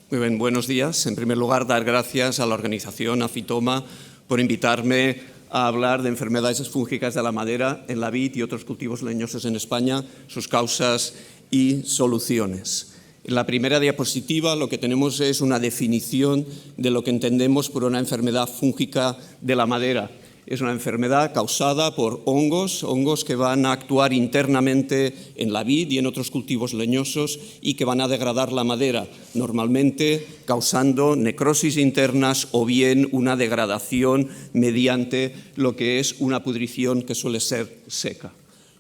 Muy bien, buenos días. En primer lugar, dar gracias a la organización, a Fitoma, por invitarme a hablar de enfermedades fúngicas de la madera en la vid y otros cultivos leñosos en España, sus causas y soluciones. En la primera diapositiva lo que tenemos es una definición de lo que entendemos por una enfermedad fúngica de la madera. Es una enfermedad causada por hongos que van a actuar internamente en la vid y en otros cultivos leñosos y que van a degradar la madera, normalmente causando necrosis internas o bien una degradación mediante lo que es una pudrición que suele ser seca.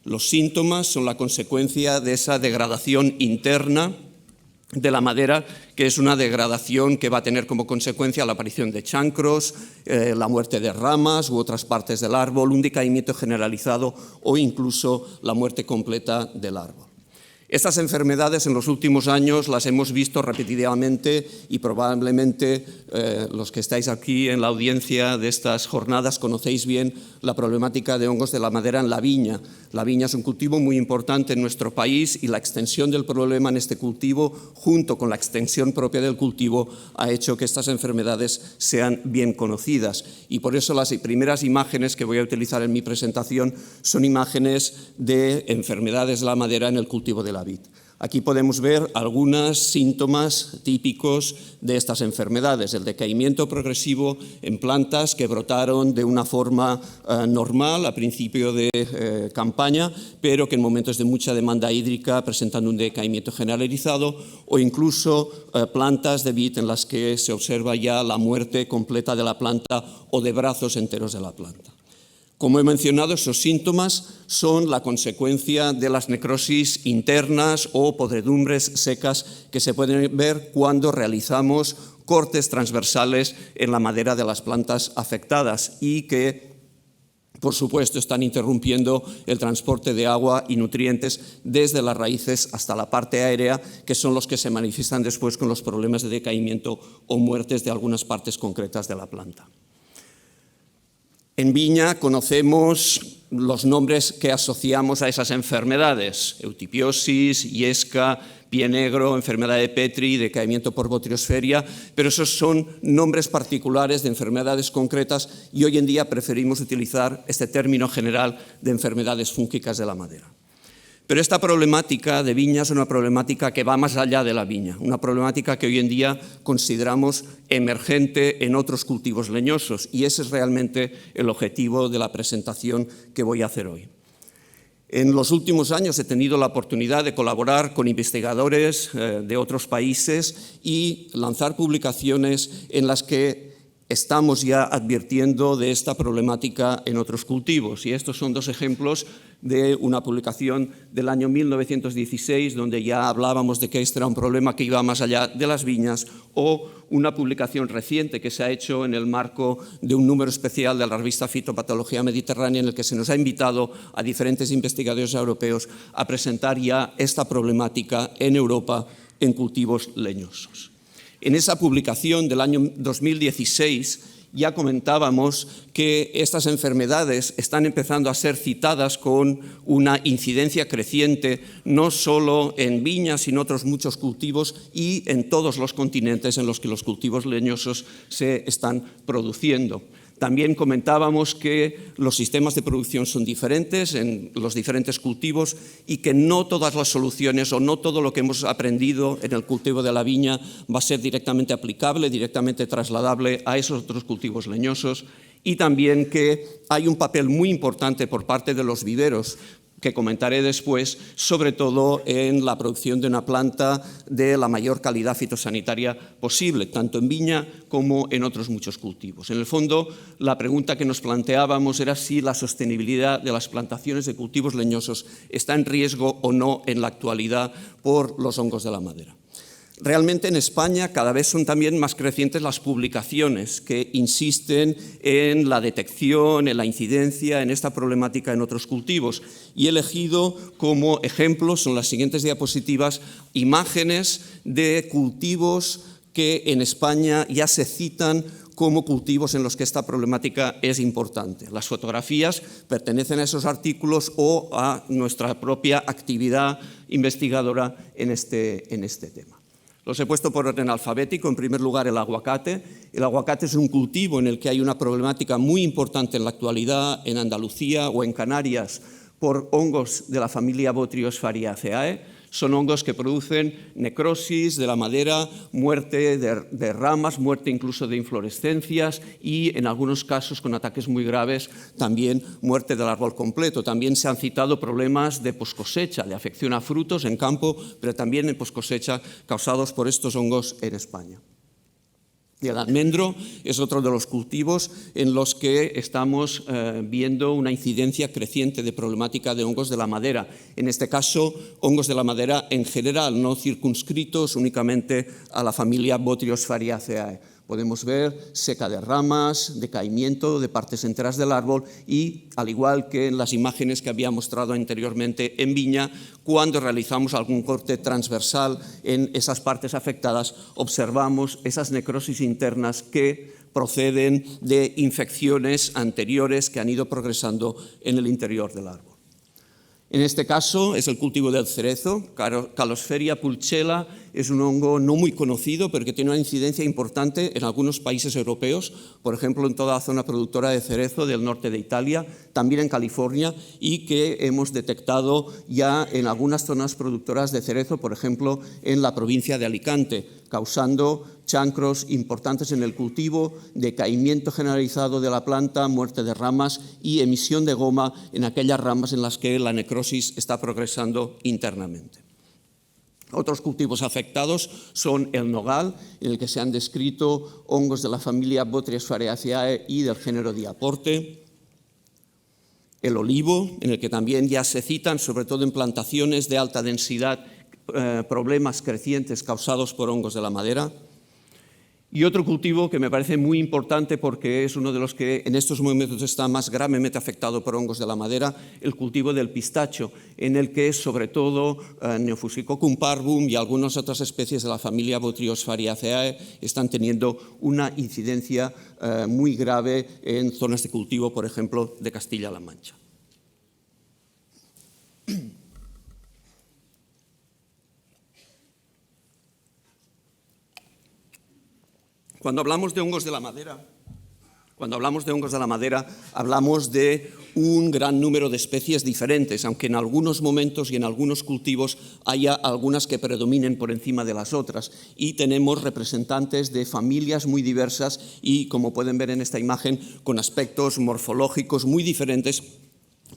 Los síntomas son la consecuencia de esa degradación interna de la madera, que es una degradación que va a tener como consecuencia la aparición de chancros, la muerte de ramas u otras partes del árbol, un decaimiento generalizado o incluso la muerte completa del árbol. Estas enfermedades en los últimos años las hemos visto repetidamente y probablemente los que estáis aquí en la audiencia de estas jornadas conocéis bien la problemática de hongos de la madera en la viña. La viña es un cultivo muy importante en nuestro país y la extensión del problema en este cultivo, junto con la extensión propia del cultivo, ha hecho que estas enfermedades sean bien conocidas. Y por eso las primeras imágenes que voy a utilizar en mi presentación son imágenes de enfermedades de la madera en el cultivo de la vid. Aquí podemos ver algunos síntomas típicos de estas enfermedades. El decaimiento progresivo en plantas que brotaron de una forma normal a principio de campaña, pero que en momentos de mucha demanda hídrica presentan un decaimiento generalizado, o incluso plantas de vid en las que se observa ya la muerte completa de la planta o de brazos enteros de la planta. Como he mencionado, esos síntomas son la consecuencia de las necrosis internas o podredumbres secas que se pueden ver cuando realizamos cortes transversales en la madera de las plantas afectadas y que, por supuesto, están interrumpiendo el transporte de agua y nutrientes desde las raíces hasta la parte aérea, que son los que se manifiestan después con los problemas de decaimiento o muertes de algunas partes concretas de la planta. En viña conocemos los nombres que asociamos a esas enfermedades: eutipiosis, yesca, pie negro, enfermedad de Petri, decaimiento por botriosferia, pero esos son nombres particulares de enfermedades concretas y hoy en día preferimos utilizar este término general de enfermedades fúngicas de la madera. Pero esta problemática de viña es una problemática que va más allá de la viña, una problemática que hoy en día consideramos emergente en otros cultivos leñosos, y ese es realmente el objetivo de la presentación que voy a hacer hoy. En los últimos años he tenido la oportunidad de colaborar con investigadores de otros países y lanzar publicaciones en las que estamos ya advirtiendo de esta problemática en otros cultivos. Y estos son dos ejemplos de una publicación del año 1916, donde ya hablábamos de que este era un problema que iba más allá de las viñas, o una publicación reciente que se ha hecho en el marco de un número especial de la revista Fitopatología Mediterránea, en el que se nos ha invitado a diferentes investigadores europeos a presentar ya esta problemática en Europa en cultivos leñosos. En esa publicación del año 2016 ya comentábamos que estas enfermedades están empezando a ser citadas con una incidencia creciente, no solo en viñas, sino en otros muchos cultivos y en todos los continentes en los que los cultivos leñosos se están produciendo. También comentábamos que los sistemas de producción son diferentes en los diferentes cultivos y que no todas las soluciones o no todo lo que hemos aprendido en el cultivo de la viña va a ser directamente aplicable, directamente trasladable a esos otros cultivos leñosos, y también que hay un papel muy importante por parte de los viveros, que comentaré después, sobre todo en la producción de una planta de la mayor calidad fitosanitaria posible, tanto en viña como en otros muchos cultivos. En el fondo, la pregunta que nos planteábamos era si la sostenibilidad de las plantaciones de cultivos leñosos está en riesgo o no en la actualidad por los hongos de la madera. Realmente en España cada vez son también más crecientes las publicaciones que insisten en la detección, en la incidencia, en esta problemática en otros cultivos. Y he elegido como ejemplos, son las siguientes diapositivas, imágenes de cultivos que en España ya se citan como cultivos en los que esta problemática es importante. Las fotografías pertenecen a esos artículos o a nuestra propia actividad investigadora en este tema. Los he puesto por orden alfabético. En primer lugar, el aguacate. El aguacate es un cultivo en el que hay una problemática muy importante en la actualidad en Andalucía o en Canarias por hongos de la familia Botryosphariaceae. Son hongos que producen necrosis de la madera, muerte de ramas, muerte incluso de inflorescencias y, en algunos casos, con ataques muy graves, también muerte del árbol completo. También se han citado problemas de poscosecha, de afección a frutos en campo, pero también en poscosecha causados por estos hongos en España. Y el almendro es otro de los cultivos en los que estamos viendo una incidencia creciente de problemática de hongos de la madera. En este caso, hongos de la madera en general, no circunscritos únicamente a la familia Botryosphariaceae. Podemos ver seca de ramas, decaimiento de partes enteras del árbol y, al igual que en las imágenes que había mostrado anteriormente en viña, cuando realizamos algún corte transversal en esas partes afectadas, observamos esas necrosis internas que proceden de infecciones anteriores que han ido progresando en el interior del árbol. En este caso es el cultivo del cerezo. Calosferia pulchela es un hongo no muy conocido, pero que tiene una incidencia importante en algunos países europeos, por ejemplo, en toda la zona productora de cerezo del norte de Italia, también en California, y que hemos detectado ya en algunas zonas productoras de cerezo, por ejemplo, en la provincia de Alicante, causando chancros importantes en el cultivo, decaimiento generalizado de la planta, muerte de ramas y emisión de goma en aquellas ramas en las que la necrosis está progresando internamente. Otros cultivos afectados son el nogal, en el que se han descrito hongos de la familia Botryosphariaceae y del género Diaporte. El olivo, en el que también ya se citan, sobre todo en plantaciones de alta densidad, problemas crecientes causados por hongos de la madera. Y otro cultivo que me parece muy importante porque es uno de los que en estos momentos está más gravemente afectado por hongos de la madera, el cultivo del pistacho, en el que sobre todo Neofusicoccum parvum y algunas otras especies de la familia Botryosphariaceae están teniendo una incidencia muy grave en zonas de cultivo, por ejemplo, de Castilla-La Mancha. Cuando hablamos de hongos de la madera, hablamos de un gran número de especies diferentes, aunque en algunos momentos y en algunos cultivos haya algunas que predominen por encima de las otras. Y tenemos representantes de familias muy diversas y, como pueden ver en esta imagen, con aspectos morfológicos muy diferentes,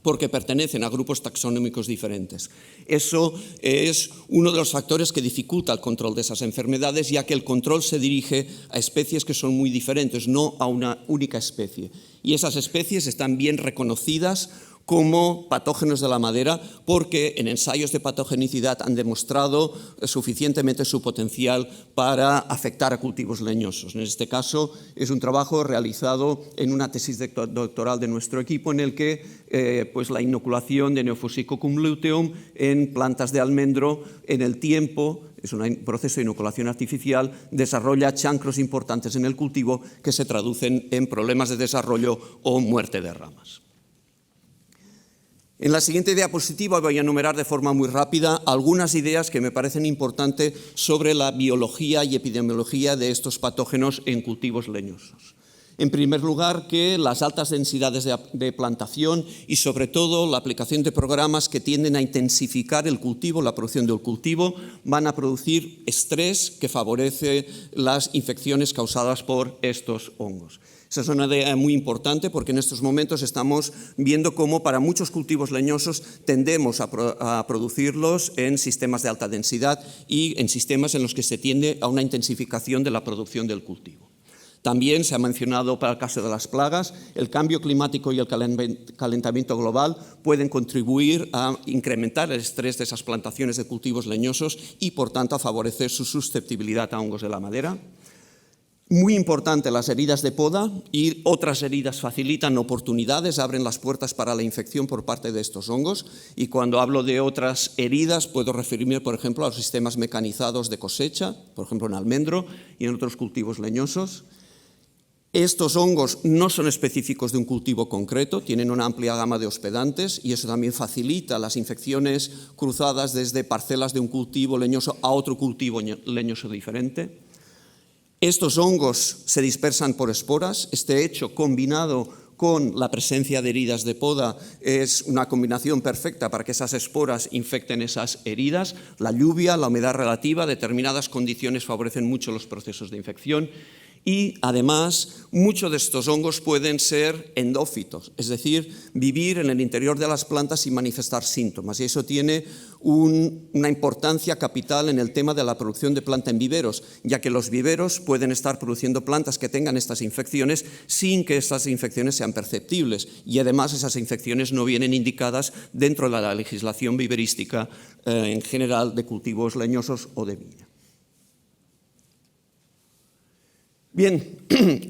porque pertenecen a grupos taxonómicos diferentes. Eso es uno de los factores que dificulta el control de esas enfermedades, ya que el control se dirige a especies que son muy diferentes, no a una única especie. Y esas especies están bien reconocidas como patógenos de la madera porque en ensayos de patogenicidad han demostrado suficientemente su potencial para afectar a cultivos leñosos. En este caso es un trabajo realizado en una tesis doctoral de nuestro equipo en el que pues la inoculación de Neofusicoccum luteum en plantas de almendro en el tiempo, es un proceso de inoculación artificial, desarrolla chancros importantes en el cultivo que se traducen en problemas de desarrollo o muerte de ramas. En la siguiente diapositiva voy a enumerar de forma muy rápida algunas ideas que me parecen importantes sobre la biología y epidemiología de estos patógenos en cultivos leñosos. En primer lugar, que las altas densidades de plantación y sobre todo la aplicación de programas que tienden a intensificar el cultivo, la producción del cultivo, van a producir estrés que favorece las infecciones causadas por estos hongos. Esa es una idea muy importante porque en estos momentos estamos viendo cómo para muchos cultivos leñosos tendemos a producirlos en sistemas de alta densidad y en sistemas en los que se tiende a una intensificación de la producción del cultivo. También se ha mencionado para el caso de las plagas, el cambio climático y el calentamiento global pueden contribuir a incrementar el estrés de esas plantaciones de cultivos leñosos y, por tanto, a favorecer su susceptibilidad a hongos de la madera. Muy importante, las heridas de poda y otras heridas facilitan oportunidades, abren las puertas para la infección por parte de estos hongos. Y cuando hablo de otras heridas, puedo referirme, por ejemplo, a los sistemas mecanizados de cosecha, por ejemplo en almendro y en otros cultivos leñosos. Estos hongos no son específicos de un cultivo concreto, tienen una amplia gama de hospedantes y eso también facilita las infecciones cruzadas desde parcelas de un cultivo leñoso a otro cultivo leñoso diferente. Estos hongos se dispersan por esporas. Este hecho, combinado con la presencia de heridas de poda, es una combinación perfecta para que esas esporas infecten esas heridas. La lluvia, la humedad relativa, determinadas condiciones favorecen mucho los procesos de infección. Y, además, muchos de estos hongos pueden ser endófitos, es decir, vivir en el interior de las plantas sin manifestar síntomas. Y eso tiene una importancia capital en el tema de la producción de planta en viveros, ya que los viveros pueden estar produciendo plantas que tengan estas infecciones sin que estas infecciones sean perceptibles. Y, además, esas infecciones no vienen indicadas dentro de la legislación viverística en general de cultivos leñosos o de viña. Bien,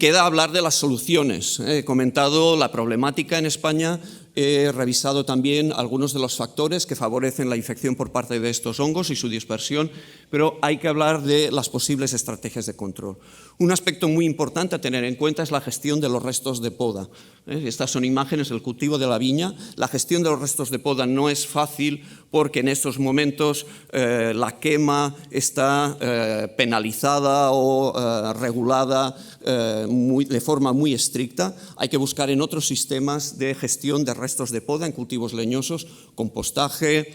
queda hablar de las soluciones. He comentado la problemática en España, he revisado también algunos de los factores que favorecen la infección por parte de estos hongos y su dispersión, pero hay que hablar de las posibles estrategias de control. Un aspecto muy importante a tener en cuenta es la gestión de los restos de poda. Estas son imágenes del cultivo de la viña. La gestión de los restos de poda no es fácil porque en estos momentos la quema está penalizada o regulada de forma muy estricta. Hay que buscar en otros sistemas de gestión de restos de poda en cultivos leñosos, compostaje,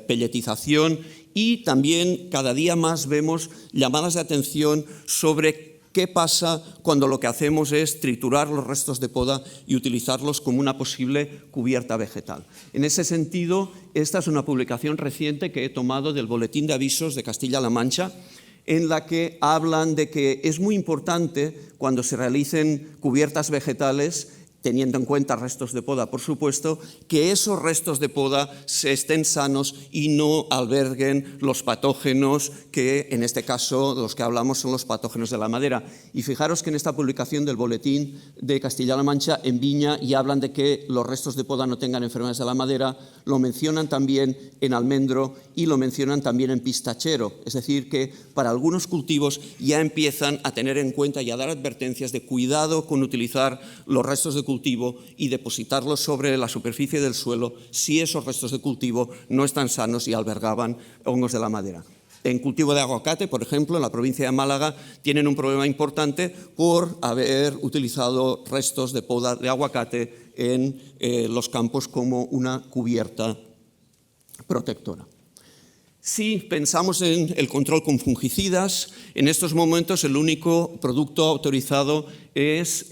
pelletización, y también cada día más vemos llamadas de atención sobre qué pasa cuando lo que hacemos es triturar los restos de poda y utilizarlos como una posible cubierta vegetal. En ese sentido, esta es una publicación reciente que he tomado del Boletín de Avisos de Castilla-La Mancha, en la que hablan de que es muy importante cuando se realicen cubiertas vegetales, teniendo en cuenta restos de poda, por supuesto, que esos restos de poda estén sanos y no alberguen los patógenos que, en este caso, los que hablamos son los patógenos de la madera. Y fijaros que en esta publicación del Boletín de Castilla-La Mancha, en viña, y hablan de que los restos de poda no tengan enfermedades de la madera, lo mencionan también en almendro y lo mencionan también en pistachero. Es decir, que para algunos cultivos ya empiezan a tener en cuenta y a dar advertencias de cuidado con utilizar los restos de cultivo y depositarlos sobre la superficie del suelo si esos restos de cultivo no están sanos y albergaban hongos de la madera. En cultivo de aguacate, por ejemplo, en la provincia de Málaga, tienen un problema importante por haber utilizado restos de poda de aguacate en los campos como una cubierta protectora. Si pensamos en el control con fungicidas, en estos momentos el único producto autorizado es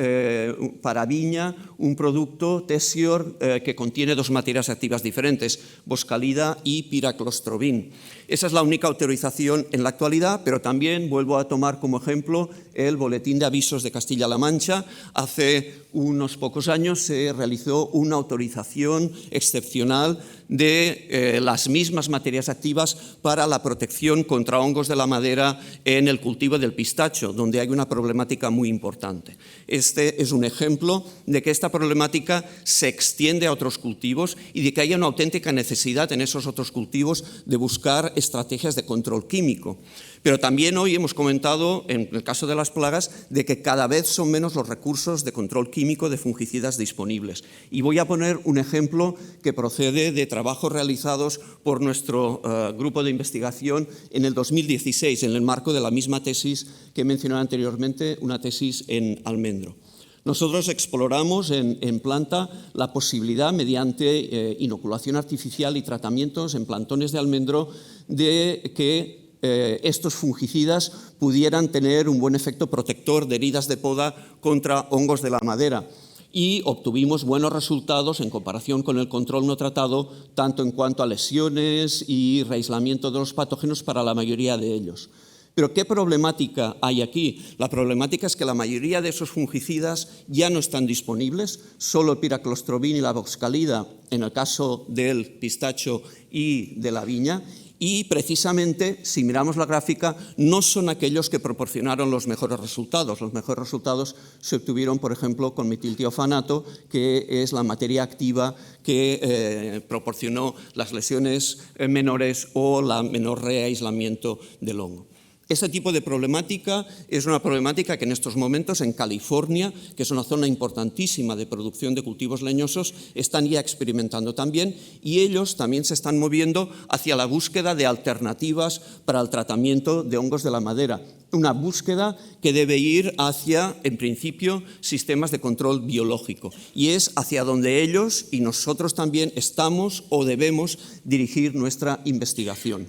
para viña un producto Tessior que contiene dos materias activas diferentes, boscalida y piraclostrobin. Esa es la única autorización en la actualidad, pero también vuelvo a tomar como ejemplo el Boletín de Avisos de Castilla-La Mancha. Hace unos pocos años se realizó una autorización excepcional de las mismas materias activas para la protección contra hongos de la madera en el cultivo del pistacho, donde hay una problemática muy importante. Este es un ejemplo de que esta problemática se extiende a otros cultivos y de que haya una auténtica necesidad en esos otros cultivos de buscar estrategias de control químico. Pero también hoy hemos comentado, en el caso de las plagas, de que cada vez son menos los recursos de control químico de fungicidas disponibles. Y voy a poner un ejemplo que procede de trabajos realizados por nuestro grupo de investigación en el 2016, en el marco de la misma tesis que he mencionado anteriormente, una tesis en almendro. Nosotros exploramos en planta la posibilidad, mediante inoculación artificial y tratamientos en plantones de almendro, de que estos fungicidas pudieran tener un buen efecto protector de heridas de poda contra hongos de la madera. Y obtuvimos buenos resultados en comparación con el control no tratado, tanto en cuanto a lesiones y reaislamiento de los patógenos para la mayoría de ellos. Pero ¿qué problemática hay aquí? La problemática es que la mayoría de esos fungicidas ya no están disponibles, solo el piraclostrobin y la boscalida en el caso del pistacho y de la viña, y precisamente, si miramos la gráfica, no son aquellos que proporcionaron los mejores resultados. Los mejores resultados se obtuvieron, por ejemplo, con metiltiofanato, que es la materia activa que proporcionó las lesiones menores o la menor reaislamiento del hongo. Este tipo de problemática es una problemática que en estos momentos en California, que es una zona importantísima de producción de cultivos leñosos, están ya experimentando también, y ellos también se están moviendo hacia la búsqueda de alternativas para el tratamiento de hongos de la madera. Una búsqueda que debe ir hacia, en principio, sistemas de control biológico, y es hacia donde ellos y nosotros también estamos o debemos dirigir nuestra investigación.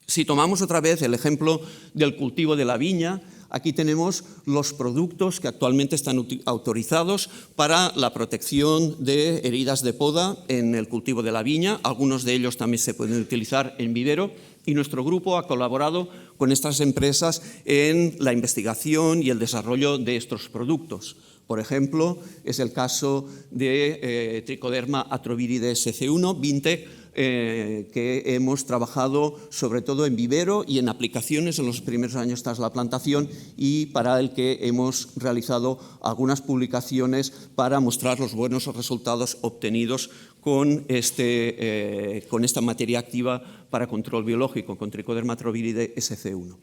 Si tomamos otra vez el ejemplo del cultivo de la viña, aquí tenemos los productos que actualmente están autorizados para la protección de heridas de poda en el cultivo de la viña. Algunos de ellos también se pueden utilizar en vivero, y nuestro grupo ha colaborado con estas empresas en la investigación y el desarrollo de estos productos. Por ejemplo, es el caso de Trichoderma atrovirides SC1, Vintec, que hemos trabajado sobre todo en vivero y en aplicaciones en los primeros años tras la plantación, y para el que hemos realizado algunas publicaciones para mostrar los buenos resultados obtenidos con esta materia activa para control biológico, con Trichoderma atrovirides SC1.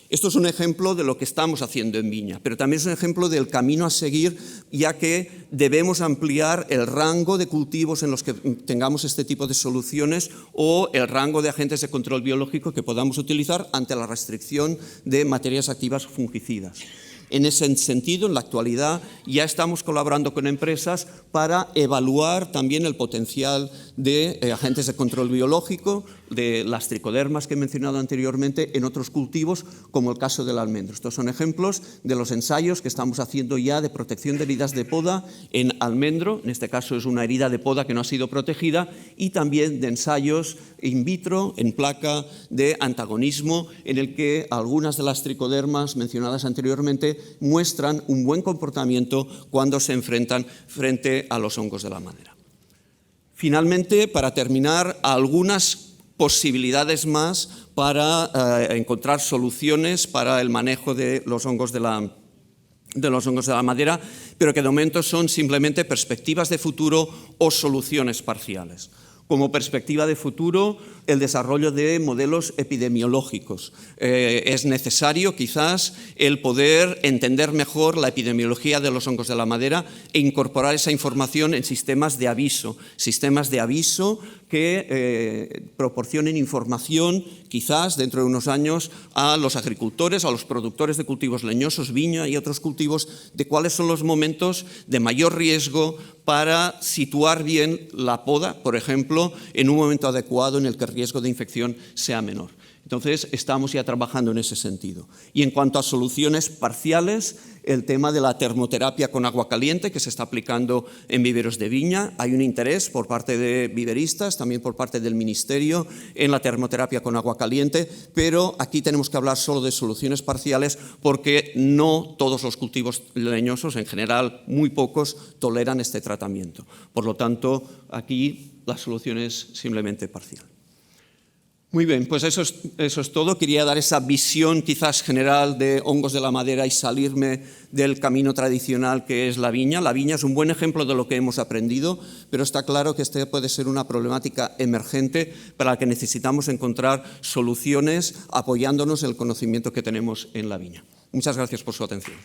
Esto es un ejemplo de lo que estamos haciendo en viña, pero también es un ejemplo del camino a seguir, ya que debemos ampliar el rango de cultivos en los que tengamos este tipo de soluciones o el rango de agentes de control biológico que podamos utilizar ante la restricción de materias activas fungicidas. En ese sentido, en la actualidad, ya estamos colaborando con empresas para evaluar también el potencial de agentes de control biológico, de las tricodermas que he mencionado anteriormente, en otros cultivos, como el caso del almendro. Estos son ejemplos de los ensayos que estamos haciendo ya de protección de heridas de poda en almendro. En este caso es una herida de poda que no ha sido protegida, y también de ensayos in vitro, en placa de antagonismo, en el que algunas de las tricodermas mencionadas anteriormente muestran un buen comportamiento cuando se enfrentan frente a los hongos de la madera. Finalmente, para terminar, algunas posibilidades más para encontrar soluciones para el manejo de los hongos de la madera, pero que de momento son simplemente perspectivas de futuro o soluciones parciales. Como perspectiva de futuro, el desarrollo de modelos epidemiológicos. Es necesario, quizás, el poder entender mejor la epidemiología de los hongos de la madera e incorporar esa información en sistemas de aviso que proporcionen información, quizás dentro de unos años, a los agricultores, a los productores de cultivos leñosos, viña y otros cultivos, de cuáles son los momentos de mayor riesgo para situar bien la poda, por ejemplo, en un momento adecuado en el que el riesgo de infección sea menor. Entonces, estamos ya trabajando en ese sentido. Y en cuanto a soluciones parciales, el tema de la termoterapia con agua caliente, que se está aplicando en viveros de viña. Hay un interés por parte de viveristas, también por parte del Ministerio, en la termoterapia con agua caliente, pero aquí tenemos que hablar solo de soluciones parciales, porque no todos los cultivos leñosos, en general muy pocos, toleran este tratamiento. Por lo tanto, aquí la solución es simplemente parcial. Muy bien, pues eso es todo. Quería dar esa visión quizás general de hongos de la madera y salirme del camino tradicional que es la viña. La viña es un buen ejemplo de lo que hemos aprendido, pero está claro que esta puede ser una problemática emergente para la que necesitamos encontrar soluciones apoyándonos en el conocimiento que tenemos en la viña. Muchas gracias por su atención.